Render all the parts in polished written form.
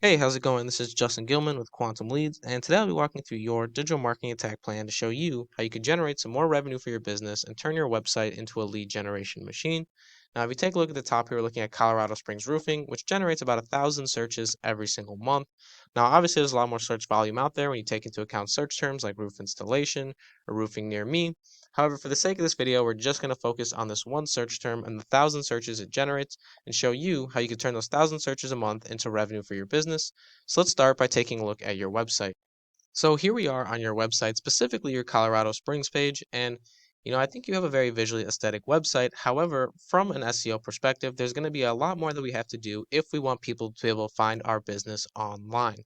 Hey, how's it going? This is Justin Gilman with Quantum Leads, and today I'll be walking through your digital marketing attack plan to show you how you can generate some more revenue for your business and turn your website into a lead generation machine. Now, if you take a look at the top here, we're looking at Colorado Springs Roofing, which generates about 1,000 searches every single month. Now, obviously, there's a lot more search volume out there when you take into account search terms like roof installation or roofing near me. However, for the sake of this video, we're just going to focus on this one search term and the 1,000 searches it generates and show you how you can turn those 1,000 searches a month into revenue for your business. So let's start by taking a look at your website. So here we are on your website, specifically your Colorado Springs page, and I think you have a very visually aesthetic website. However, from an SEO perspective, there's going to be a lot more that we have to do if we want people to be able to find our business online.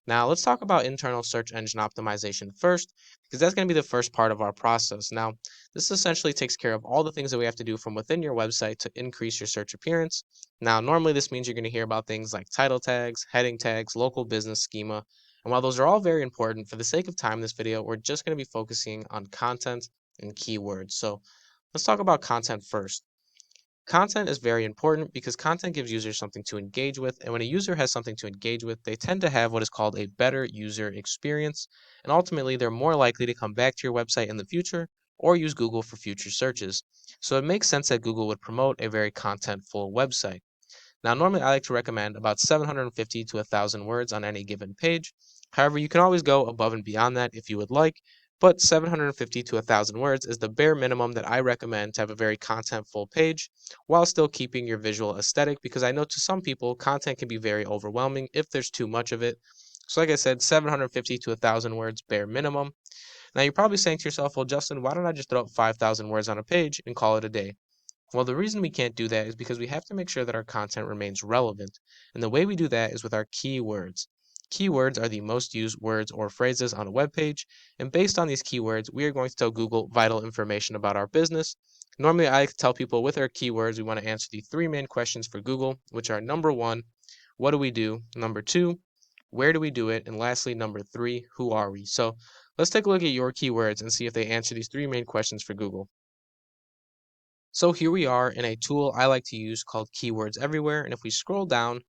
Now, let's talk about internal search engine optimization first, because that's going to be the first part of our process. Now, this essentially takes care of all the things that we have to do from within your website to increase your search appearance. Now, normally this means you're going to hear about things like title tags, heading tags, local business schema. And while those are all very important, for the sake of time in this video, we're just going to be focusing on content and keywords. So let's talk about content first. Content is very important because content gives users something to engage with, and when a user has something to engage with, they tend to have what is called a better user experience, and ultimately they're more likely to come back to your website in the future or use Google for future searches. So it makes sense that Google would promote a very contentful website. Now, normally I like to recommend about 750 to 1,000 words on any given page. However, you can always go above and beyond that if you would like, but 750 to 1,000 words is the bare minimum that I recommend to have a very contentful page while still keeping your visual aesthetic, because I know to some people content can be very overwhelming if there's too much of it. So like I said, 750 to 1,000 words bare minimum. Now you're probably saying to yourself, well, Justin, why don't I just throw up 5,000 words on a page and call it a day? Well, the reason we can't do that is because we have to make sure that our content remains relevant. And the way we do that is with our keywords. Keywords are the most used words or phrases on a web page, and based on these keywords, we are going to tell Google vital information about our business. Normally, I like to tell people with our keywords, we want to answer the three main questions for Google, which are number one, what do we do? Number two, where do we do it? And lastly, number three, who are we? So let's take a look at your keywords and see if they answer these three main questions for Google. So here we are in a tool I like to use called Keywords Everywhere. And if we scroll down,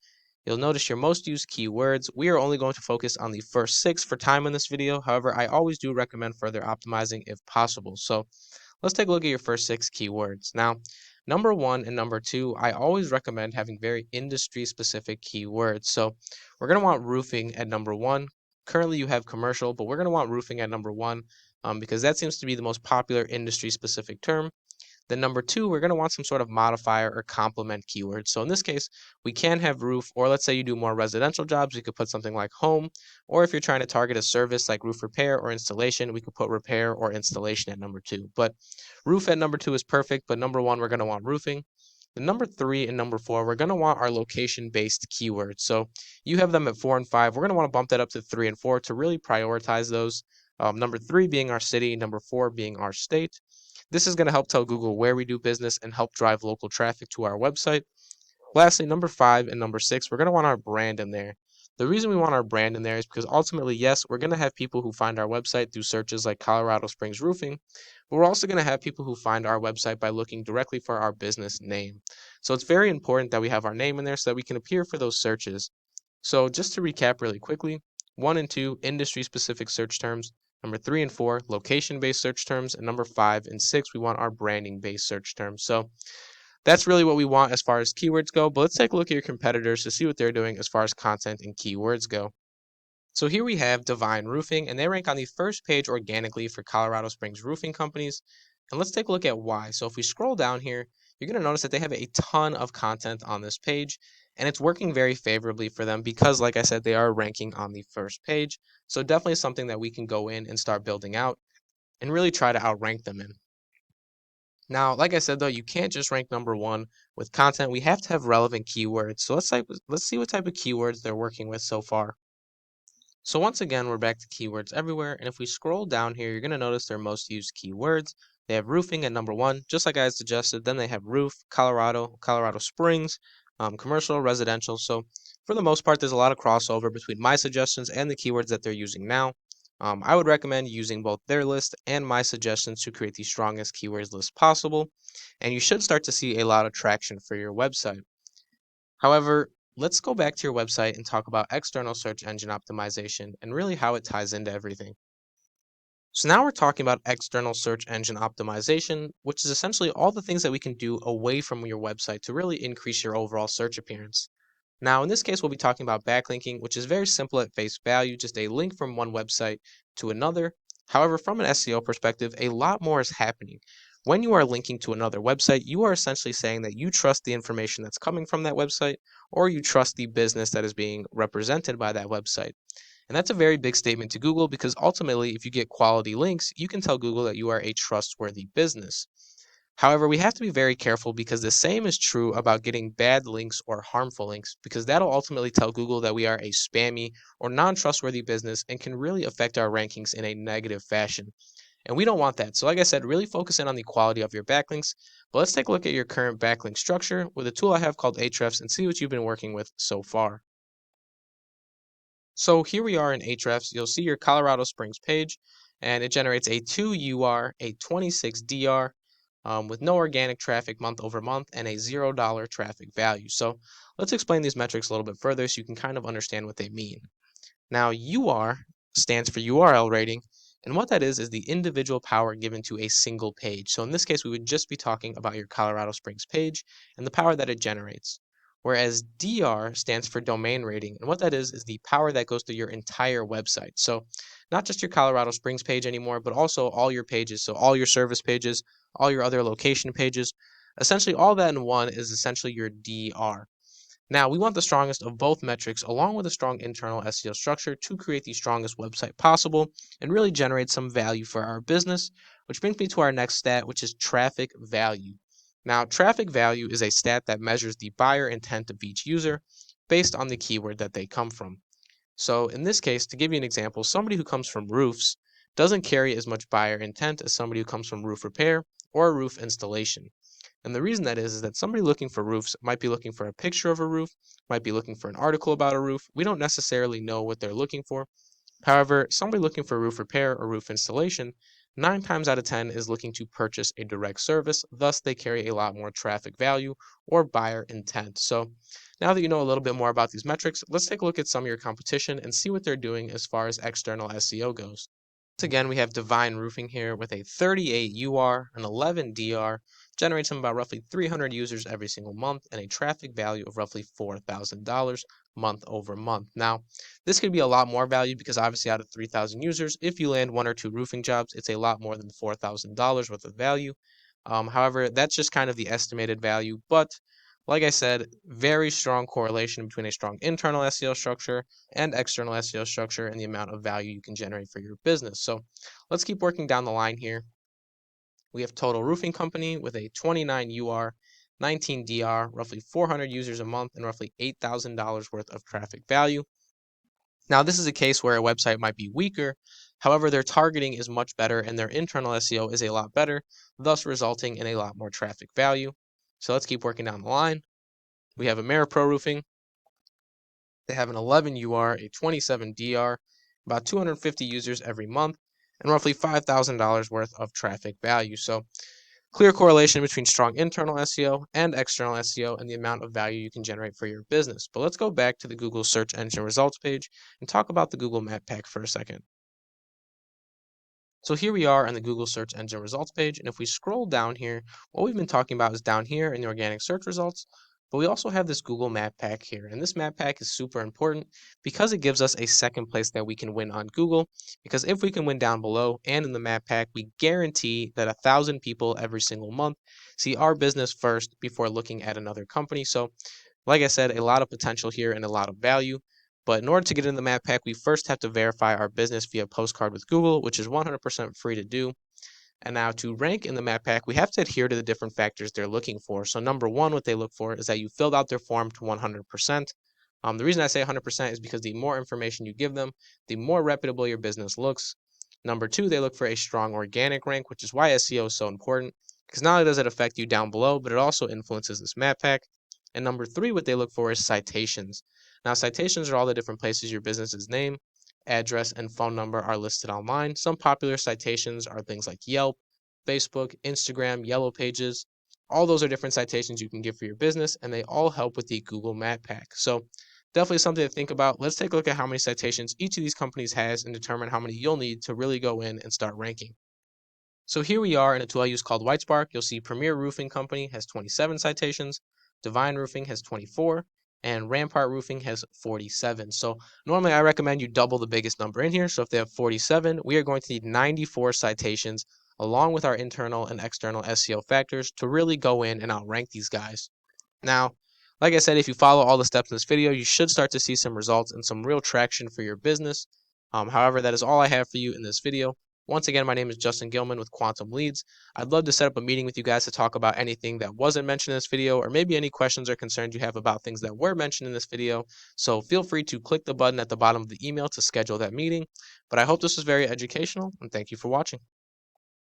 you'll notice your most used keywords. We are only going to focus on the first 6 for time in this video. However, I always do recommend further optimizing if possible. So let's take a look at your first 6 keywords. Now, number 1 and number 2, I always recommend having very industry specific keywords. So we're going to want roofing at number 1. Currently you have commercial, but we're going to want roofing at number 1 because that seems to be the most popular industry specific term. Then number 2, we're going to want some sort of modifier or complement keyword. So in this case, we can have roof, or let's say you do more residential jobs, we could put something like home. Or if you're trying to target a service like roof repair or installation, we could put repair or installation at number 2. But roof at number 2 is perfect, but number 1, we're going to want roofing. The number 3 and number 4, we're going to want our location-based keywords. So you have them at 4 and 5. We're going to want to bump that up to 3 and 4 to really prioritize those. Number 3 being our city, number 4 being our state. This is going to help tell Google where we do business and help drive local traffic to our website. Lastly, number 5 and number 6, we're going to want our brand in there. The reason we want our brand in there is because ultimately, yes, we're going to have people who find our website through searches like Colorado Springs Roofing, but we're also going to have people who find our website by looking directly for our business name. So it's very important that we have our name in there so that we can appear for those searches. So just to recap really quickly, 1 and 2, industry-specific search terms. Number 3 and 4, location-based search terms. And number 5 and 6, we want our branding-based search terms. So that's really what we want as far as keywords go. But let's take a look at your competitors to see what they're doing as far as content and keywords go. So here we have Divine Roofing, and they rank on the first page organically for Colorado Springs roofing companies. And let's take a look at why. So if we scroll down here, you're going to notice that they have a ton of content on this page, and it's working very favorably for them because, like I said, they are ranking on the first page. So definitely something that we can go in and start building out and really try to outrank them in. Now, like I said, though, you can't just rank number 1 with content. We have to have relevant keywords. So let's see what type of keywords they're working with so far. So once again, we're back to keywords everywhere. And if we scroll down here, you're going to notice their most used keywords. They have roofing at number 1, just like I suggested. Then they have roof, Colorado, Colorado Springs, commercial, residential. So for the most part, there's a lot of crossover between my suggestions and the keywords that they're using now. I would recommend using both their list and my suggestions to create the strongest keywords list possible. And you should start to see a lot of traction for your website. However, let's go back to your website and talk about external search engine optimization and really how it ties into everything. So now we're talking about external search engine optimization, which is essentially all the things that we can do away from your website to really increase your overall search appearance. Now, in this case, we'll be talking about backlinking, which is very simple at face value, just a link from one website to another. However, from an SEO perspective, a lot more is happening. When you are linking to another website, you are essentially saying that you trust the information that's coming from that website, or you trust the business that is being represented by that website. And that's a very big statement to Google because ultimately, if you get quality links, you can tell Google that you are a trustworthy business. However, we have to be very careful because the same is true about getting bad links or harmful links because that'll ultimately tell Google that we are a spammy or non trustworthy business and can really affect our rankings in a negative fashion. And we don't want that. So, like I said, really focus in on the quality of your backlinks. But let's take a look at your current backlink structure with a tool I have called Ahrefs and see what you've been working with so far. So here we are in Ahrefs. You'll see your Colorado Springs page, and it generates a 2 UR, a 26 DR, with no organic traffic month over month, and a $0 traffic value. So let's explain these metrics a little bit further so you can kind of understand what they mean. Now, UR stands for URL rating, and what that is the individual power given to a single page. So in this case, we would just be talking about your Colorado Springs page and the power that it generates. Whereas DR stands for domain rating, and what that is the power that goes to your entire website. So not just your Colorado Springs page anymore, but also all your pages. So all your service pages, all your other location pages, essentially all that in one is essentially your DR. Now, we want the strongest of both metrics along with a strong internal SEO structure to create the strongest website possible and really generate some value for our business, which brings me to our next stat, which is traffic value. Now, traffic value is a stat that measures the buyer intent of each user based on the keyword that they come from. So, in this case, to give you an example, somebody who comes from roofs doesn't carry as much buyer intent as somebody who comes from roof repair or roof installation. And the reason that is that somebody looking for roofs might be looking for a picture of a roof, might be looking for an article about a roof. We don't necessarily know what they're looking for. However, somebody looking for roof repair or roof installation, 9 times out of 10 is looking to purchase a direct service. Thus, they carry a lot more traffic value or buyer intent. So, now that you know a little bit more about these metrics, let's take a look at some of your competition and see what they're doing as far as external SEO goes. Once again, we have Divine Roofing here with a 38 UR, an 11 DR, generates them about roughly 300 users every single month, and a traffic value of roughly $4,000 month over month. Now, this could be a lot more value because obviously out of 3,000 users, if you land one or two roofing jobs, it's a lot more than $4,000 worth of value. However, that's just kind of the estimated value, but like I said, very strong correlation between a strong internal SEO structure and external SEO structure and the amount of value you can generate for your business. So let's keep working down the line here. We have Total Roofing Company with a 29 UR, 19 DR, roughly 400 users a month, and roughly $8,000 worth of traffic value. Now, this is a case where a website might be weaker. However, their targeting is much better and their internal SEO is a lot better, thus resulting in a lot more traffic value. So let's keep working down the line. We have AmeriPro Roofing. They have an 11 UR, a 27 DR, about 250 users every month, and roughly $5,000 worth of traffic value. So, clear correlation between strong internal SEO and external SEO and the amount of value you can generate for your business. But let's go back to the Google search engine results page and talk about the Google Map Pack for a second. So here we are on the Google search engine results page. And if we scroll down here, what we've been talking about is down here in the organic search results. But we also have this Google Map Pack here. And this map pack is super important because it gives us a second place that we can win on Google. Because if we can win down below and in the map pack, we guarantee that 1,000 people every single month see our business first before looking at another company. So like I said, a lot of potential here and a lot of value. But in order to get in the map pack, we first have to verify our business via postcard with Google, which is 100% free to do. And now to rank in the map pack, we have to adhere to the different factors they're looking for. So number one, what they look for is that you filled out their form to 100%. The reason I say 100% is because the more information you give them, the more reputable your business looks. Number two, they look for a strong organic rank, which is why SEO is so important. Because not only does it affect you down below, but it also influences this map pack. And number three, what they look for is citations. Now, citations are all the different places your business's name, address, and phone number are listed online. Some popular citations are things like Yelp, Facebook, Instagram, Yellow Pages. All those are different citations you can give for your business, and they all help with the Google Map Pack. So definitely something to think about. Let's take a look at how many citations each of these companies has and determine how many you'll need to really go in and start ranking. So here we are in a tool I use called Whitespark. You'll see Premier Roofing Company has 27 citations, Divine Roofing has 24, and Rampart Roofing has 47. So normally I recommend you double the biggest number in here. So if they have 47, we are going to need 94 citations along with our internal and external SEO factors to really go in and outrank these guys. Now, like I said, if you follow all the steps in this video, you should start to see some results and some real traction for your business. However, that is all I have for you in this video. Once again, my name is Justin Gilman with Quantum Leads. I'd love to set up a meeting with you guys to talk about anything that wasn't mentioned in this video, or maybe any questions or concerns you have about things that were mentioned in this video. So feel free to click the button at the bottom of the email to schedule that meeting. But I hope this was very educational, and thank you for watching.